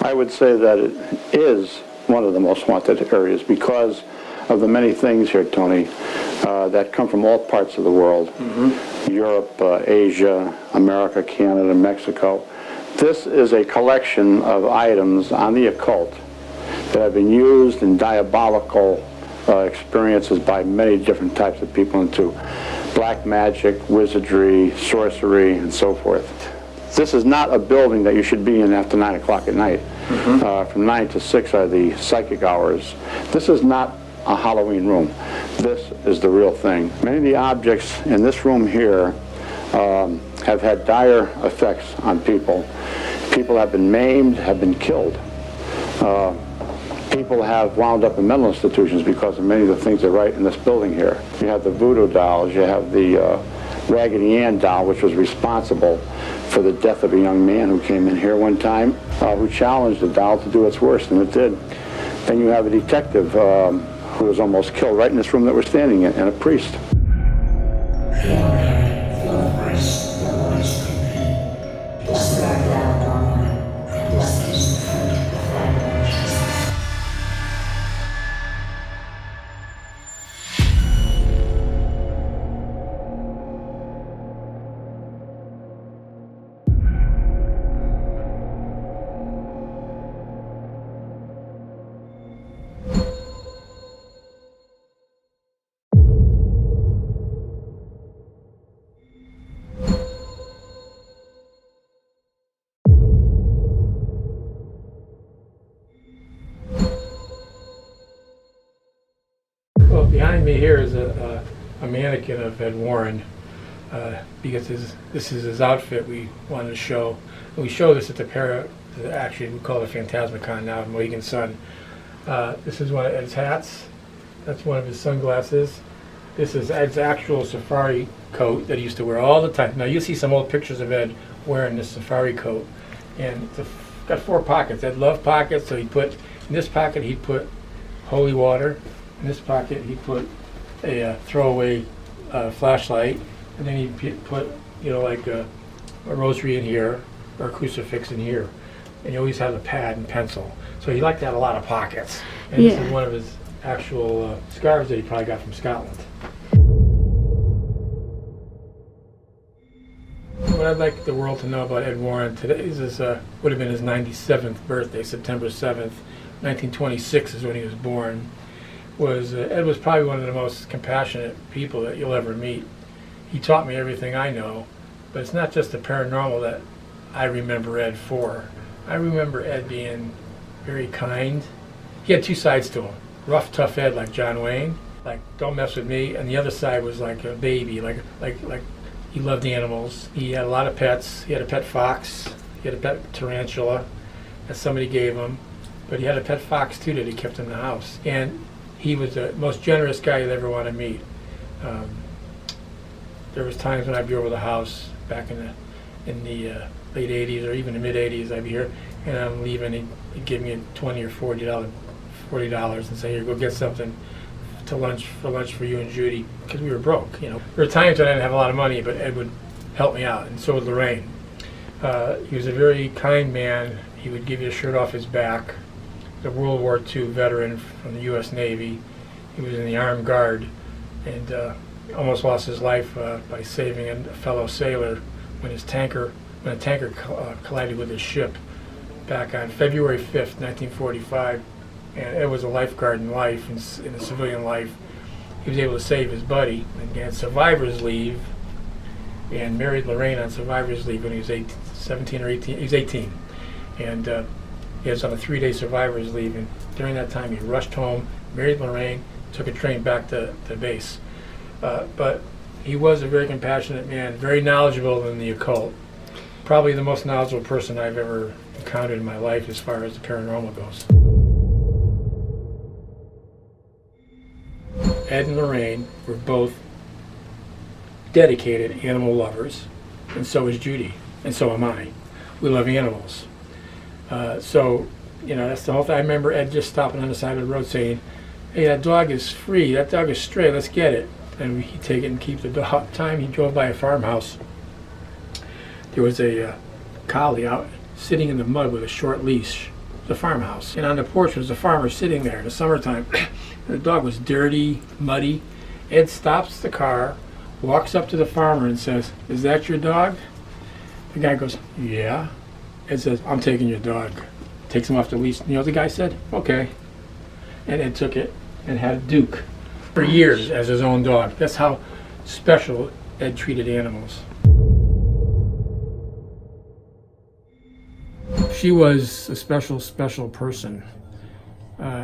I would say that it is one of the most haunted areas because of the many things here, Tony, that come from all parts of the world. Europe, Asia, America, Canada, Mexico. This is a collection of items on the occult that have been used in diabolical experiences by many different types of people into black magic, wizardry, sorcery, and so forth. This is not a building that you should be in after 9 o'clock at night. From 9 to 6 are the psychic hours. This is not a Halloween room. This is the real thing. Many of the objects in this room here have had dire effects on people. People have been maimed, have been killed. People have wound up in mental institutions because of many of the things they write in this building here. You have the voodoo dolls, you have the Raggedy Ann doll, which was responsible for the death of a young man who came in here one time, who challenged the doll to do its worst, and it did. Then you have a detective who was almost killed right in this room that we're standing in, and a priest. Well, behind me here is a mannequin of Ed Warren, because this is his outfit we wanted to show. And we show this at actually we call it Phantasmicon now, Mohegan Sun. This is one of Ed's hats. That's one of his sunglasses. This is Ed's actual safari coat that he used to wear all the time. Now you see some old pictures of Ed wearing this safari coat, and it's got 4 pockets. Ed loved pockets, so in this pocket he'd put holy water. In this pocket, he put a throwaway flashlight, and then he put, like a rosary in here, or a crucifix in here. And he always had a pad and pencil. So he liked to have a lot of pockets. And This is one of his actual scarves that he probably got from Scotland. What I'd like the world to know about Ed Warren today is would have been his 97th birthday, September 7th, 1926 is when he was born. Ed was probably one of the most compassionate people that you'll ever meet. He taught me everything I know, but it's not just the paranormal that I remember Ed for. I remember Ed being very kind. He had 2 sides to him. Rough, tough Ed like John Wayne, like don't mess with me, and the other side was like a baby, like he loved animals. He had a lot of pets. He had a pet fox. He had a pet tarantula that somebody gave him, but he had a pet fox too that he kept in the house. And he was the most generous guy you'd ever want to meet. There was times when I'd be over the house back in the late 80s or even the mid 80s. I'd be here and I'm leaving. He'd give me $20 or $40 and say, "Here, go get something for lunch for you and Judy," because we were broke. There were times when I didn't have a lot of money, but Ed would help me out, and so would Lorraine. He was a very kind man. He would give you a shirt off his back. The World War II veteran from the U.S. Navy. He was in the Armed Guard and almost lost his life by saving a fellow sailor when a tanker collided with his ship back on February 5th, 1945. And Ed was a lifeguard in life, in a civilian life. He was able to save his buddy and had survivor's leave and married Lorraine on survivor's leave when he was 17 or 18. He was 18. And he was on a 3-day survivor's leave, and during that time he rushed home, married Lorraine, took a train back to base. But he was a very compassionate man, very knowledgeable in the occult. Probably the most knowledgeable person I've ever encountered in my life as far as the paranormal goes. Ed and Lorraine were both dedicated animal lovers, and so is Judy, and so am I. We love animals. So, that's the whole thing. I remember Ed just stopping on the side of the road saying, "Hey, that dog is free, that dog is stray, let's get it." And he'd take it and keep the dog. Time he drove by a farmhouse, there was a collie out sitting in the mud with a short leash. the farmhouse. And on the porch was a farmer sitting there in the summertime. The dog was dirty, muddy. Ed stops the car, walks up to the farmer and says, "Is that your dog?" The guy goes, "Yeah." Ed says, "I'm taking your dog." Takes him off the leash. You know what the guy said? "Okay." And Ed took it and had Duke for years as his own dog. That's how special Ed treated animals. She was a special, special person.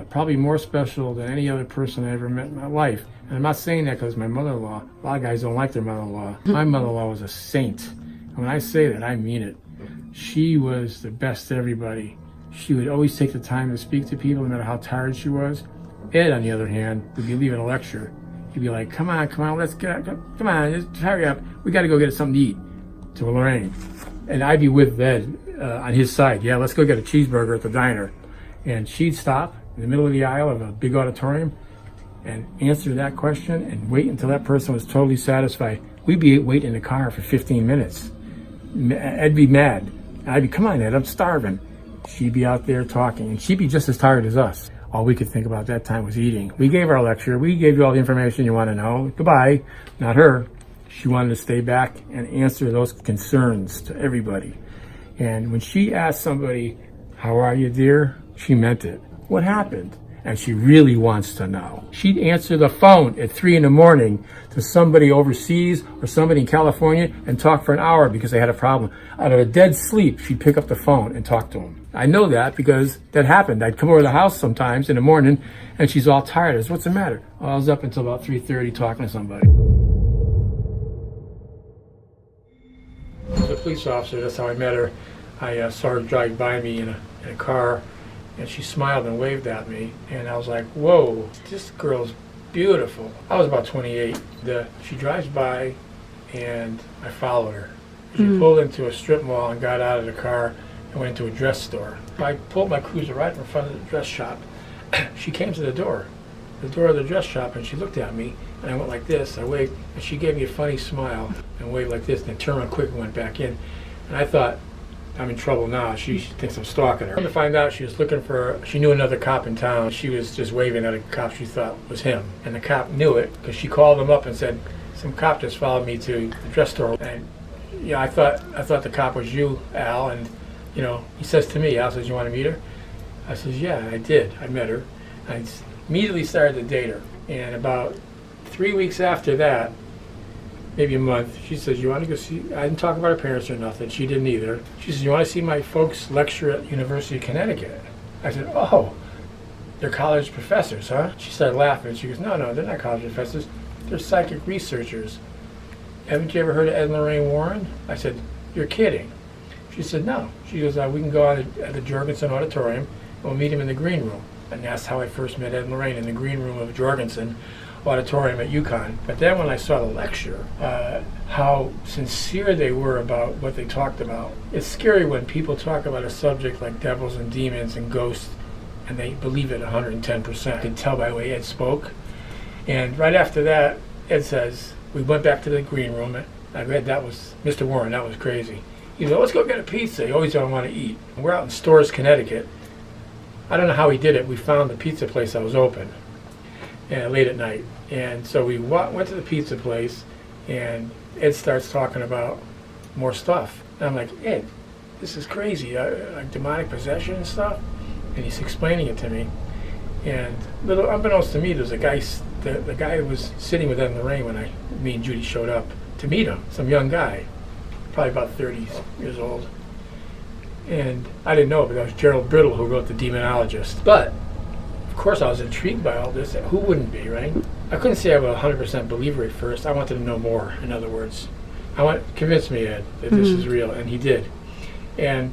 Probably more special than any other person I ever met in my life. And I'm not saying that because my mother-in-law, a lot of guys don't like their mother-in-law. My mother-in-law was a saint. And when I say that, I mean it. She was the best to everybody. She would always take the time to speak to people no matter how tired she was. Ed, on the other hand, would be leaving a lecture. He'd be like, come on, let's get, come on, just hurry up. We got to go get something to eat to Lorraine. And I'd be with Ed on his side. Yeah, let's go get a cheeseburger at the diner. And she'd stop in the middle of the aisle of a big auditorium and answer that question and wait until that person was totally satisfied. We'd be waiting in the car for 15 minutes. I'd be mad. I'd be, come on, Ed, I'm starving. She'd be out there talking, and she'd be just as tired as us. All we could think about that time was eating. We gave our lecture. We gave you all the information you want to know. Goodbye. Not her. She wanted to stay back and answer those concerns to everybody. And when she asked somebody, "How are you, dear?" she meant it. What happened? And she really wants to know. She'd answer the phone at 3 a.m. to somebody overseas or somebody in California and talk for an hour because they had a problem. Out of a dead sleep, she'd pick up the phone and talk to them. I know that because that happened. I'd come over to the house sometimes in the morning and she's all tired. I said, "What's the matter?" "Oh, I was up until about 3:30 talking to somebody." As a police officer, that's how I met her. I saw her drive by me in a car, and she smiled and waved at me, and I was like, whoa, this girl's beautiful. I was about 28. She drives by, and I followed her. She pulled into a strip mall and got out of the car and went into a dress store. I pulled my cruiser right in front of the dress shop. She came to the door of the dress shop, and she looked at me, and I went like this. I waved, and she gave me a funny smile and waved like this, and then turned around quick and went back in. And I thought, I'm in trouble now. She thinks I'm stalking her. To find out, she was looking for, she knew another cop in town. She was just waving at a cop she thought was him. And the cop knew it because she called him up and said, "Some cop just followed me to the dress store." And yeah, I thought the cop was you, Al. And you know, he says to me, Al says, "You want to meet her?" I says, "Yeah, I did. I met her." I immediately started to date her. And about 3 weeks after that, maybe a month, she says, "You want to go see," I didn't talk about her parents or nothing. She didn't either. She says, "You want to see my folks lecture at University of Connecticut?" I said, "Oh, they're college professors, huh?" She started laughing. She goes, No, they're not college professors. They're psychic researchers. Haven't you ever heard of Ed and Lorraine Warren? I said, "You're kidding." She said, "No." She goes, "We can go out at the Jorgensen Auditorium, and we'll meet him in the green room." And that's how I first met Ed and Lorraine, in the green room of Jorgensen Auditorium at UConn. But then when I saw the lecture, how sincere they were about what they talked about. It's scary when people talk about a subject like devils and demons and ghosts, and they believe it 110%. I can tell by the way Ed spoke. And right after that, Ed says, we went back to the green room. I read that was Mr. Warren. That was crazy. He said, "Let's go get a pizza." He always don't want to eat. We're out in Storrs, Connecticut. I don't know how he did it. We found the pizza place that was open late at night. And so we went to the pizza place, and Ed starts talking about more stuff. And I'm like, "Ed, this is crazy, like demonic possession and stuff." And he's explaining it to me. And little unbeknownst to me, there's a guy, the guy who was sitting with Ed and Lorraine when me and Judy showed up to meet him, some young guy, probably about 30 years old. And I didn't know, but that was Gerald Brittle who wrote The Demonologist. But, of course, I was intrigued by all this. Who wouldn't be, right? I couldn't say I was a 100% believer at first. I wanted to know more, in other words. Convince me, Ed, that this is real, and he did. And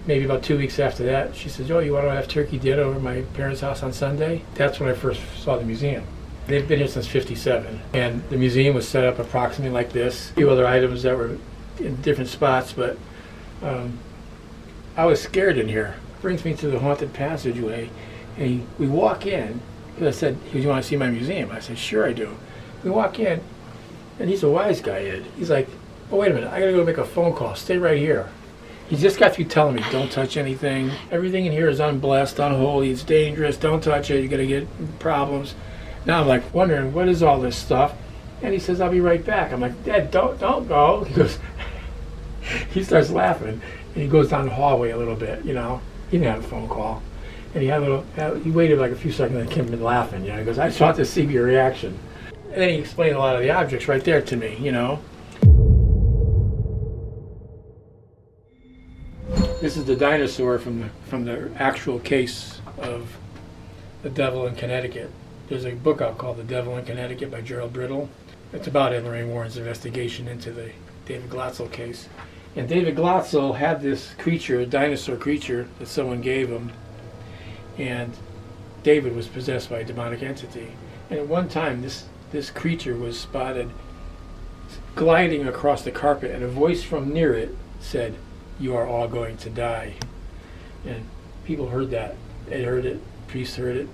maybe about 2 weeks after that, she says, "Oh, you want to have turkey dinner over at my parents' house on Sunday?" That's when I first saw the museum. They've been here since '57. And the museum was set up approximately like this. A few other items that were in different spots, but I was scared in here. Brings me to the haunted passageway, and we walk in, because I said, "You want to see my museum?" I said, "Sure I do." We walk in, and he's a wise guy, Ed. He's like, "Oh, wait a minute, I gotta go make a phone call. Stay right here." He just got through telling me, don't touch anything. Everything in here is unblessed, unholy, it's dangerous, don't touch it, you're going to get problems. Now I'm like wondering, what is all this stuff? And he says, I'll be right back. I'm like, Dad, don't go. He goes, he starts laughing, and he goes down the hallway a little bit, you know. He didn't have a phone call. And he waited like a few seconds and kept laughing, you know. He goes, I just want to see your reaction. And then he explained a lot of the objects right there to me, you know. This is the dinosaur from the actual case of the devil in Connecticut. There's a book out called The Devil in Connecticut by Gerald Brittle. It's about Ed Lorraine Warren's investigation into the David Glotzel case. And David Glotzel had this creature, a dinosaur creature, that someone gave him. And David was possessed by a demonic entity. And at one time, this creature was spotted gliding across the carpet, and a voice from near it said, "You are all going to die." And people heard that. They heard it. Priests heard it.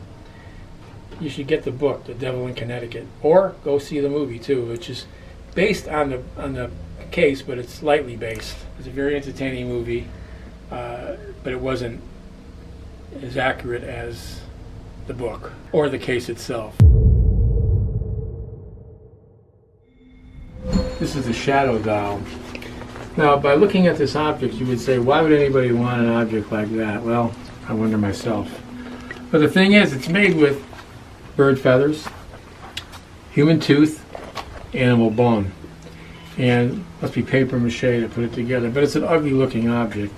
You should get the book, The Devil in Connecticut, or go see the movie too, which is based on the case, but it's lightly based. It's a very entertaining movie, but it wasn't as accurate as the book or the case itself. This is the shadow doll. Now, by looking at this object, you would say, why would anybody want an object like that? Well, I wonder myself. But the thing is, it's made with bird feathers, human tooth, animal bone. And must be paper mache to put it together. But it's an ugly looking object.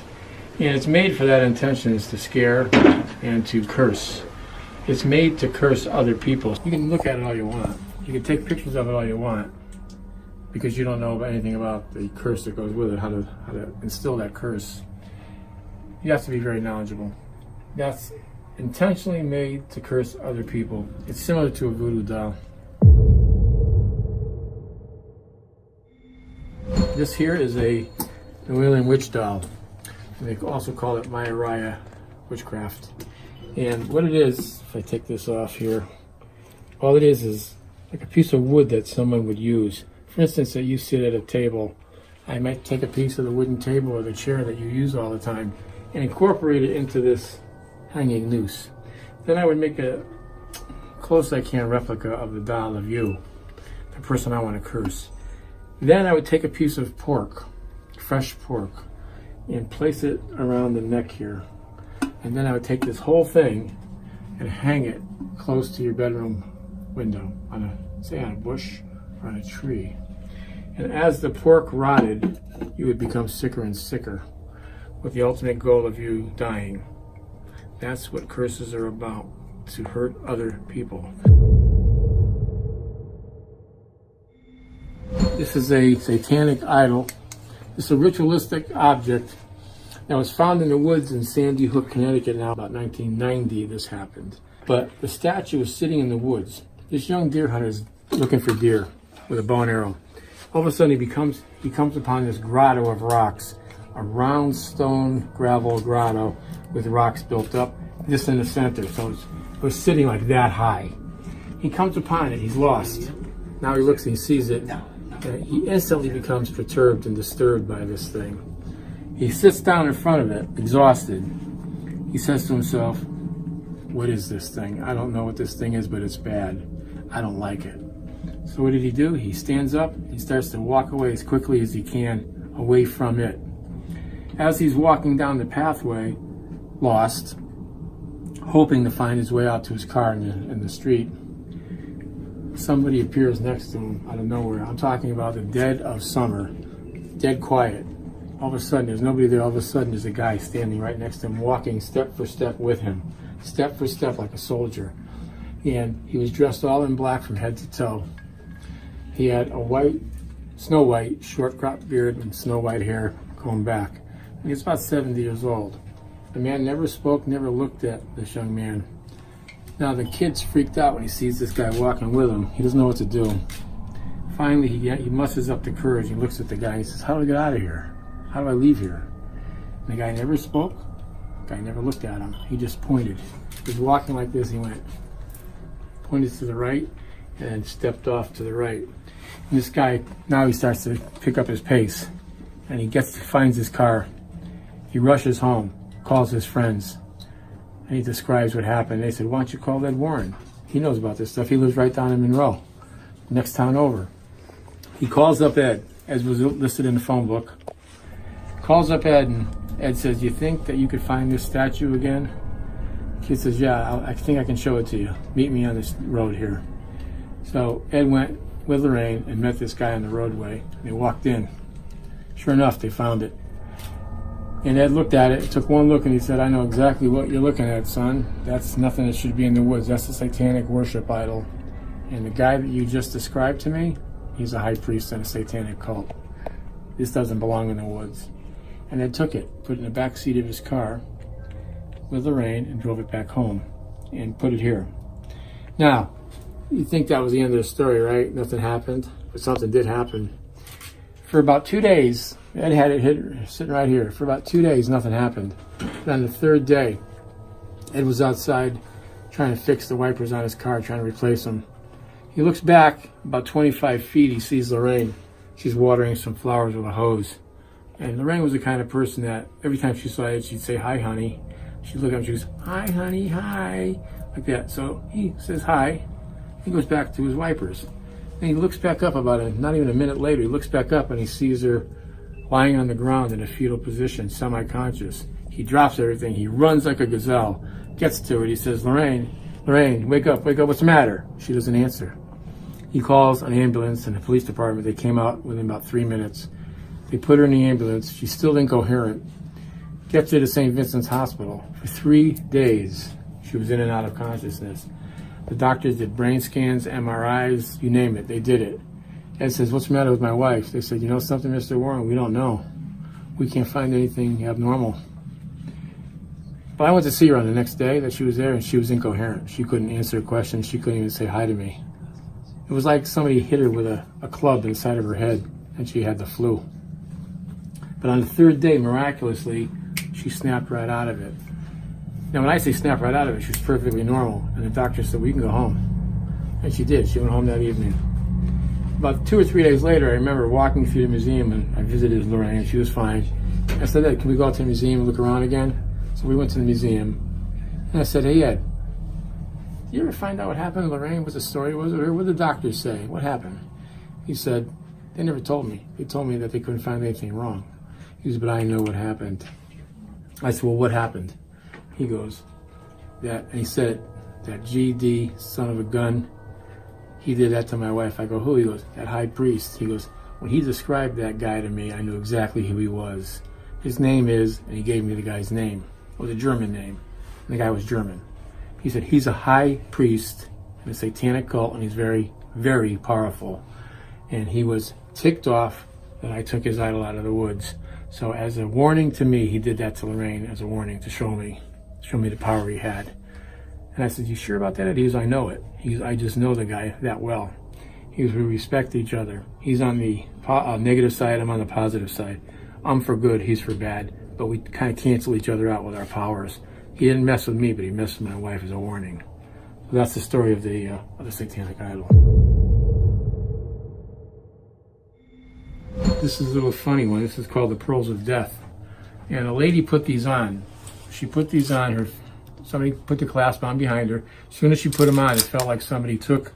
And it's made for that intention, is to scare and to curse. It's made to curse other people. You can look at it all you want. You can take pictures of it all you want, because you don't know anything about the curse that goes with it, how to instill that curse. You have to be very knowledgeable. That's intentionally made to curse other people. It's similar to a voodoo doll. This here is a New England witch doll. And they also call it Maya witchcraft. And what it is, if I take this off here, all it is like a piece of wood that someone would use. For instance, that you sit at a table, I might take a piece of the wooden table or the chair that you use all the time and incorporate it into this hanging noose. Then I would make a close I can replica of the doll of you, the person I want to curse. Then I would take a piece of pork, fresh pork, and place it around the neck here. And then I would take this whole thing and hang it close to your bedroom window, say on a bush or on a tree. And as the pork rotted, you would become sicker and sicker, with the ultimate goal of you dying. That's what curses are about, to hurt other people. This is a satanic idol. It's a ritualistic object that was found in the woods in Sandy Hook, Connecticut. Now, about 1990, this happened. But the statue is sitting in the woods. This young deer hunter is looking for deer with a bow and arrow. All of a sudden, he comes upon this grotto of rocks, a round stone gravel grotto with rocks built up, this in the center. So it was sitting like that high. He comes upon it. He's lost. Now he looks and he sees it. He instantly becomes perturbed and disturbed by this thing. He sits down in front of it, exhausted. He says to himself, what is this thing? I don't know what this thing is, but it's bad. I don't like it. So what did he do? He stands up. He starts to walk away as quickly as he can away from it. As he's walking down the pathway, lost, hoping to find his way out to his car in the street, somebody appears next to him out of nowhere. I'm talking about the dead of summer, dead quiet. All of a sudden, there's nobody there. All of a sudden, there's a guy standing right next to him, walking step for step with him, step for step like a soldier. And he was dressed all in black from head to toe. He had a snow white, short cropped beard and snow white hair going back. And he's about 70 years old. The man never spoke, never looked at this young man. Now the kid's freaked out when he sees this guy walking with him. He doesn't know what to do. Finally, he musters up the courage. He looks at the guy and he says, how do I get out of here? How do I leave here? And the guy never spoke. The guy never looked at him. He just pointed. He was walking like this. He pointed to the right and stepped off to the right. And this guy, now he starts to pick up his pace. And he finds his car. He rushes home, calls his friends, and he describes what happened. They said, why don't you call Ed Warren? He knows about this stuff. He lives right down in Monroe, next town over. He calls up Ed, as was listed in the phone book. Calls up Ed, and Ed says, do you think that you could find this statue again? The kid says, yeah, I think I can show it to you. Meet me on this road here. So Ed went with Lorraine and met this guy on the roadway. They walked in. Sure enough, they found it. And Ed looked at it, took one look, and he said, I know exactly what you're looking at, son. That's nothing that should be in the woods. That's a satanic worship idol. And the guy that you just described to me, he's a high priest in a satanic cult. This doesn't belong in the woods. And Ed took it, put it in the back seat of his car with Lorraine, and drove it back home and put it here. Now, you think that was the end of the story, right? Nothing happened, but something did happen. For about 2 days, Ed had it sitting right here. For about 2 days, nothing happened. But on the third day, Ed was outside trying to fix the wipers on his car, trying to replace them. He looks back about 25 feet. He sees Lorraine. She's watering some flowers with a hose. And Lorraine was the kind of person that every time she saw Ed, she'd say, hi, honey. She'd look at him, she goes, hi, honey, hi, like that. So he says hi. He goes back to his wipers. And he looks back up not even a minute later, he looks back up and he sees her lying on the ground in a fetal position, semi-conscious. He drops everything. He runs like a gazelle, gets to her. He says, Lorraine, wake up, what's the matter? She doesn't answer. He calls an ambulance and the police department. They came out within about 3 minutes. They put her in the ambulance. She's still incoherent. Gets her to St. Vincent's Hospital. For 3 days, she was in and out of consciousness. The doctors did brain scans, MRIs, you name it, they did it. Ed says, what's the matter with my wife? They said, you know something, Mr. Warren? We don't know. We can't find anything abnormal. But I went to see her on the next day that she was there, and she was incoherent. She couldn't answer questions. She couldn't even say hi to me. It was like somebody hit her with a club inside of her head, and she had the flu. But on the third day, miraculously, she snapped right out of it. Now, when I say snap right out of it, she was perfectly normal. And the doctor said, well, you can go home. And she did. She went home that evening. About 2 or 3 days later, I remember walking through the museum, and I visited Lorraine, and she was fine. I said, Ed, can we go out to the museum and look around again? So we went to the museum. And I said, hey, Ed, did you ever find out what happened to Lorraine? What the story was? Or what did the doctors say? What happened? He said, they never told me. They told me that they couldn't find anything wrong. He said, but I know what happened. I said, well, what happened? He goes, and he said, that GD son of a gun, he did that to my wife. I go, who? He goes, that high priest. He goes, when he described that guy to me, I knew exactly who he was. His name is, and he gave me the guy's name. It was a German name, and the guy was German. He said, he's a high priest in a satanic cult, and he's very, very powerful. And he was ticked off that I took his idol out of the woods. So as a warning to me, he did that to Lorraine as a warning to show me the power he had. And I said, you sure about that? He goes, I know it. I just know the guy that well. He goes, we respect each other. He's on the negative side, I'm on the positive side. I'm for good, he's for bad. But we kind of cancel each other out with our powers. He didn't mess with me, but he messed with my wife as a warning. So that's the story of the satanic idol. This is a little funny one. This is called the Pearls of Death. And a lady put these on. She put these on. Somebody put the clasp on behind her. As soon as she put them on, it felt like somebody took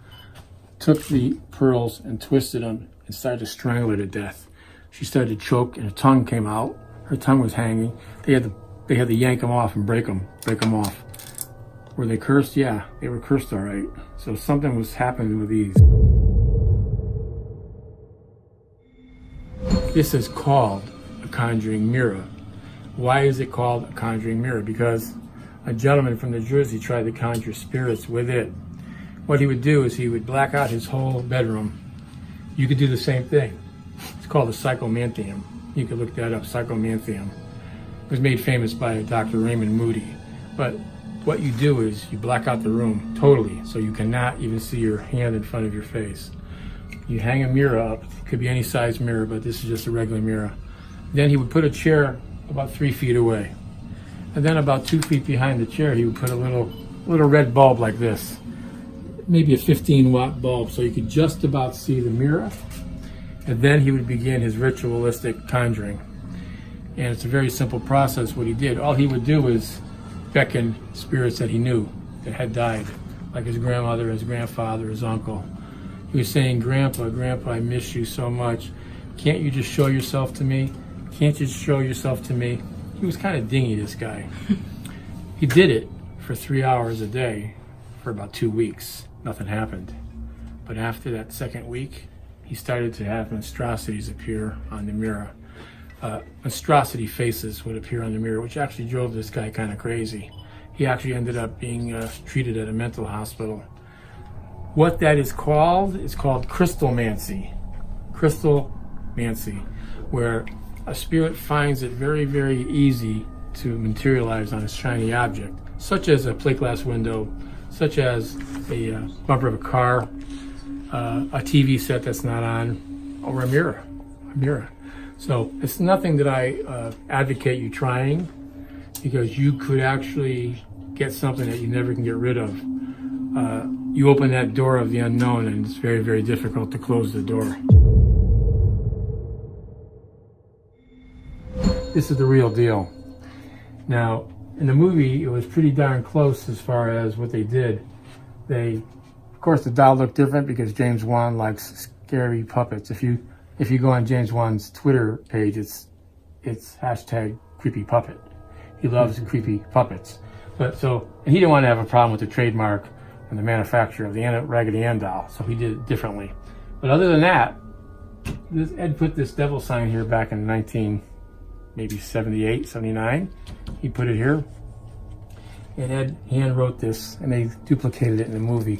the pearls and twisted them and started to strangle her to death. She started to choke, and her tongue came out. Her tongue was hanging. They had to yank them off and break them off. Were they cursed? Yeah, they were cursed all right. So something was happening with these. This is called a conjuring mirror. Why is it called a conjuring mirror? Because a gentleman from New Jersey tried to conjure spirits with it. What he would do is he would black out his whole bedroom. You could do the same thing. It's called a psychomanthium. You could look that up, psychomanthium. It was made famous by Dr. Raymond Moody. But what you do is you black out the room totally, so you cannot even see your hand in front of your face. You hang a mirror up. It could be any size mirror, but this is just a regular mirror. Then he would put a chair about 3 feet away. And then about 2 feet behind the chair, he would put a little red bulb like this. Maybe a 15-watt bulb, so you could just about see the mirror. And then he would begin his ritualistic conjuring. And it's a very simple process what he did. All he would do is beckon spirits that he knew that had died, like his grandmother, his grandfather, his uncle. He was saying, Grandpa, Grandpa, I miss you so much. Can't you just show yourself to me? Can't you just show yourself to me? He was kind of dingy, this guy. He did it for 3 hours a day for about 2 weeks. Nothing happened. But after that second week, he started to have monstrosities appear on the mirror. Monstrosity faces would appear on the mirror, which actually drove this guy kind of crazy. He actually ended up being treated at a mental hospital. What that is called crystalmancy. Crystalmancy, where a spirit finds it very, very easy to materialize on a shiny object, such as a plate glass window, such as a bumper of a car, a TV set that's not on, or a mirror. So it's nothing that I advocate you trying, because you could actually get something that you never can get rid of. You open that door of the unknown, and it's very, very difficult to close the door. This is the real deal. Now, in the movie, it was pretty darn close as far as what they did. Of course, the doll looked different because James Wan likes scary puppets. If you go on James Wan's Twitter page, it's hashtag creepy puppet. He loves creepy puppets. And he didn't want to have a problem with the trademark and the manufacturer of the Raggedy Ann doll, so he did it differently. But other than that, Ed put this devil sign here back in maybe 78, 79. He put it here. And Ed hand wrote this, and they duplicated it in the movie.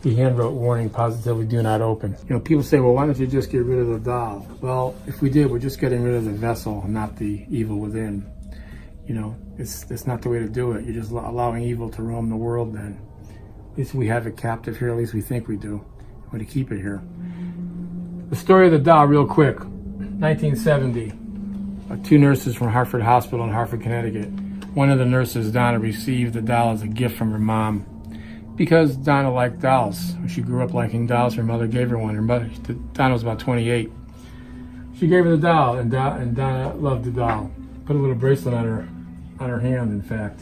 He hand wrote, "Warning, positively do not open." You know, people say, well, why don't you just get rid of the doll? Well, if we did, we're just getting rid of the vessel, not the evil within. You know, it's not the way to do it. You're just allowing evil to roam the world then. At least we have it captive here, at least we think we do. We're to keep it here. The story of the doll, real quick. 1970. 2 nurses from Hartford Hospital in Hartford, Connecticut. One of the nurses, Donna, received the doll as a gift from her mom. Because Donna liked dolls. She grew up liking dolls. Her mother gave her one. Donna was about 28. She gave her the doll, and Donna loved the doll. Put a little bracelet on her hand, in fact.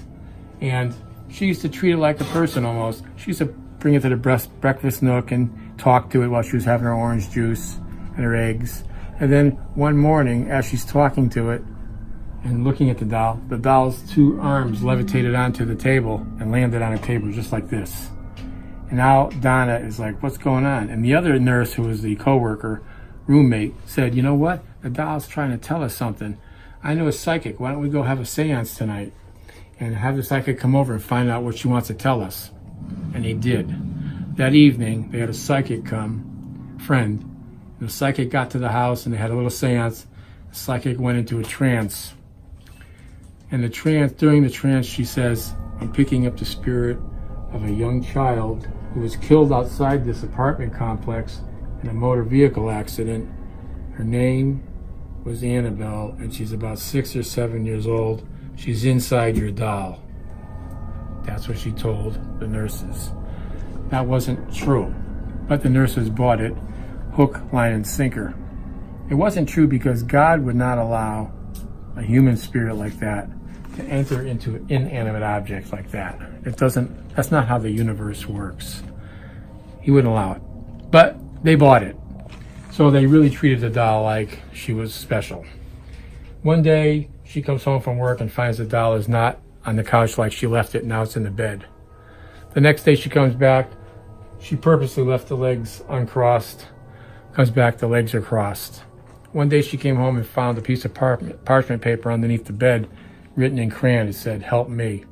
And she used to treat it like a person almost. She used to bring it to the breakfast nook and talk to it while she was having her orange juice and her eggs. And then one morning, as she's talking to it and looking at the doll's 2 arms levitated onto the table and landed on a table just like this. And now Donna is like, what's going on? And the other nurse, who was the roommate, said, you know what? The doll's trying to tell us something. I know a psychic. Why don't we go have a seance tonight and have the psychic come over and find out what she wants to tell us? And they did. That evening, they had a psychic friend. And the psychic got to the house and they had a little seance. The psychic went into a trance. And during the trance, she says, I'm picking up the spirit of a young child who was killed outside this apartment complex in a motor vehicle accident. Her name was Annabelle, and she's about 6 or 7 years old. She's inside your doll. That's what she told the nurses. That wasn't true, but the nurses bought it, hook, line, and sinker. It wasn't true because God would not allow a human spirit like that to enter into an inanimate object like that. That's not how the universe works. He wouldn't allow it. But they bought it. So they really treated the doll like she was special. One day, she comes home from work and finds the doll is not on the couch like she left it. Now it's in the bed. The next day she comes back. She purposely left the legs uncrossed. Comes back, the legs are crossed. One day she came home and found a piece of parchment paper underneath the bed, written in crayon. It said, help me.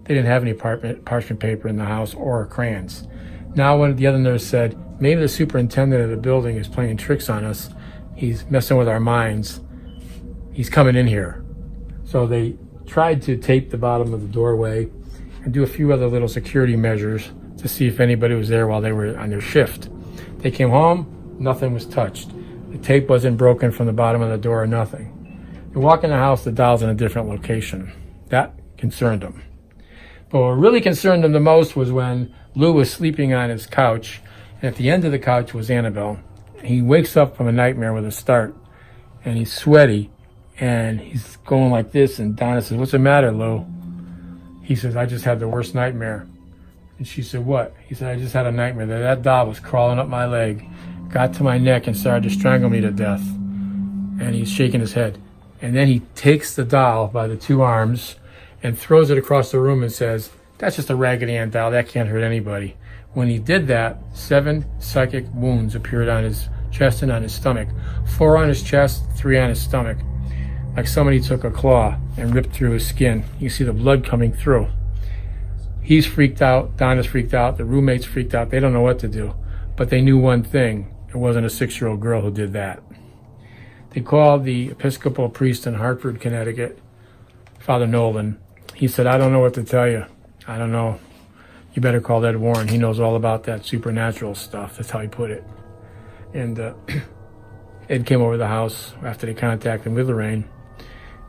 They didn't have any parchment paper in the house or crayons. Now one of the other nurse said, maybe the superintendent of the building is playing tricks on us. He's messing with our minds. He's coming in here. So they tried to tape the bottom of the doorway and do a few other little security measures to see if anybody was there while they were on their shift. They came home, nothing was touched. The tape wasn't broken from the bottom of the door or nothing. They walk in the house, the doll's in a different location. That concerned them. But what really concerned them the most was when Lou was sleeping on his couch, and at the end of the couch was Annabelle. He wakes up from a nightmare with a start, and he's sweaty, And he's going like this, and Donna says, "What's the matter, Lou?" He says, "I just had the worst nightmare." And she said, "What?" He said, "I just had a nightmare that doll was crawling up my leg, got to my neck and started to strangle me to death." And he's shaking his head. And then he takes the doll by the two arms and throws it across the room and says, "That's just a Raggedy Ann doll, that can't hurt anybody." When he did that, 7 psychic wounds appeared on his chest and on his stomach. 4 on his chest, 3 on his stomach. Like somebody took a claw and ripped through his skin. You see the blood coming through. He's freaked out, Donna's freaked out, the roommate's freaked out. They don't know what to do. But they knew one thing. It wasn't a 6-year-old girl who did that. They called the Episcopal priest in Hartford, Connecticut, Father Nolan. He said, "I don't know what to tell you. I don't know. You better call Ed Warren. He knows all about that supernatural stuff." That's how he put it. And Ed came over to the house after they contacted him with Lorraine,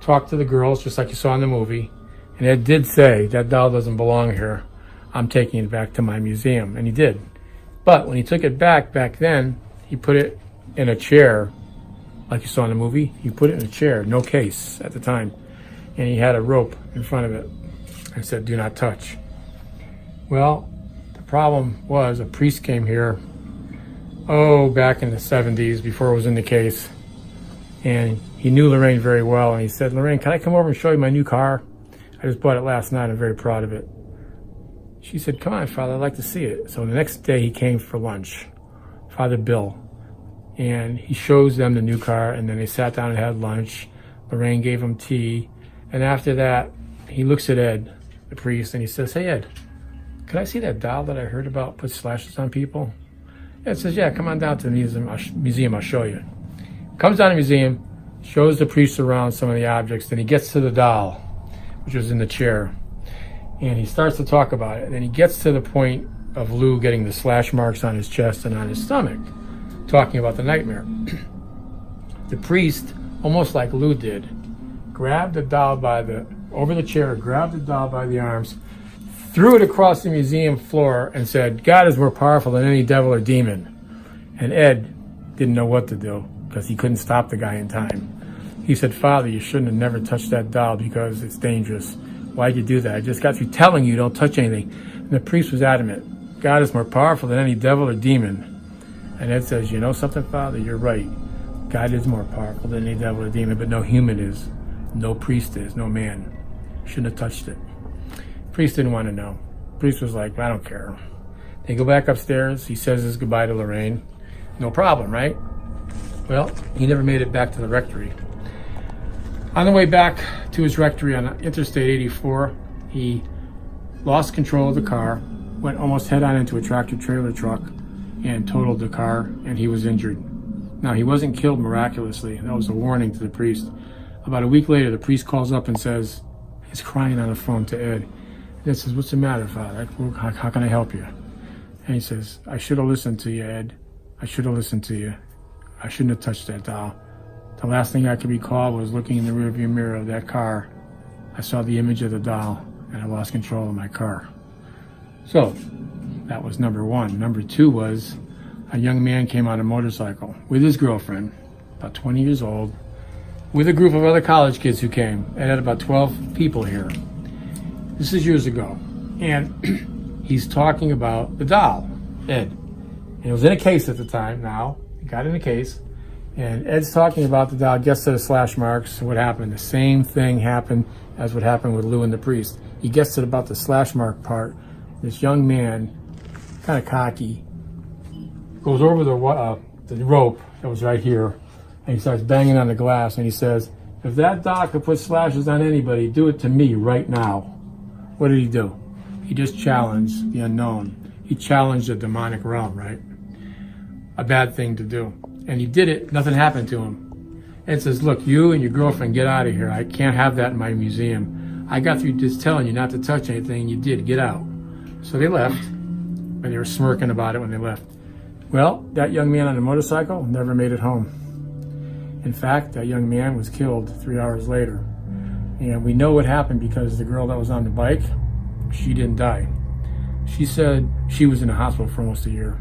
talked to the girls just like you saw in the movie. And Ed did say, "That doll doesn't belong here. I'm taking it back to my museum." And he did. But when he took it back then, he put it in a chair, like you saw in the movie. He put it in a chair, no case at the time. And he had a rope in front of it and said, "Do not touch." Well, the problem was a priest came here, back in the 70s, before it was in the case. And he knew Lorraine very well. And he said, "Lorraine, can I come over and show you my new car? I just bought it last night. I'm very proud of it." She said, "Come on, Father, I'd like to see it." So the next day he came for lunch, Father Bill. And he shows them the new car, and then they sat down and had lunch. Lorraine gave him tea. And after that, he looks at Ed, the priest, and he says, "Hey, Ed, can I see that doll that I heard about put slashes on people?" Ed says, "Yeah, come on down to the museum, I'll show you." Comes down to the museum, shows the priest around some of the objects, then he gets to the doll, which was in the chair, and he starts to talk about it. And then he gets to the point of Lou getting the slash marks on his chest and on his stomach, talking about the nightmare. The priest, almost like Lou did, grabbed the doll over the chair, grabbed the doll by the arms, threw it across the museum floor and said, "God is more powerful than any devil or demon." And Ed didn't know what to do because he couldn't stop the guy in time. He said, "Father, you shouldn't have never touched that doll because it's dangerous. Why'd you do that? I just got through telling you don't touch anything." And the priest was adamant. "God is more powerful than any devil or demon." And Ed says, "You know something, Father? You're right. God is more powerful than any devil or demon, but no human is. No priest is. No man. Shouldn't have touched it." Priest didn't want to know. Priest was like, "I don't care." They go back upstairs. He says his goodbye to Lorraine. No problem, right? Well, he never made it back to the rectory. On the way back to his rectory on Interstate 84, he lost control of the car, went almost head-on into a tractor-trailer truck, and totaled the car, and he was injured. Now, he wasn't killed miraculously. That was a warning to the priest. About a week later, the priest calls up and says, he's crying on the phone to Ed. Ed says, "What's the matter, Father? How can I help you?" And he says, "I should have listened to you, Ed. I should have listened to you. I shouldn't have touched that doll. The last thing I could recall was looking in the rearview mirror of that car. I saw the image of the doll, and I lost control of my car." So, that was number one. Number two was a young man came on a motorcycle with his girlfriend, about 20 years old, with a group of other college kids who came, and had about 12 people here. This is years ago. And he's talking about the doll, Ed. And it was in a case at the time. Now, he got in a case. And Ed's talking about the doll, gets to the slash marks. What happened? The same thing happened as what happened with Lou and the priest. He gets to about the slash mark part. This young man, kind of cocky, goes over the rope that was right here, and he starts banging on the glass, and he says, "If that doll could put slashes on anybody, do it to me right now." What did he do? He just challenged the unknown. He challenged the demonic realm, right? A bad thing to do. And he did it, nothing happened to him. Ed says, "Look, you and your girlfriend, get out of here. I can't have that in my museum. I got through just telling you not to touch anything, and you did. Get out." So they left, and they were smirking about it when they left. Well, that young man on the motorcycle never made it home. In fact, that young man was killed 3 hours later. And we know what happened because the girl that was on the bike, she didn't die. She said she was in the hospital for almost a year.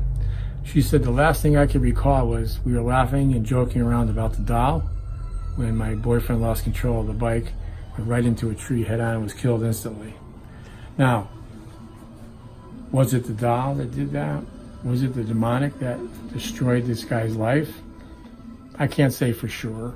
She said the last thing I could recall was we were laughing and joking around about the doll when my boyfriend lost control of the bike, went right into a tree head on and was killed instantly. Now, was it the doll that did that? Was it the demonic that destroyed this guy's life? I can't say for sure.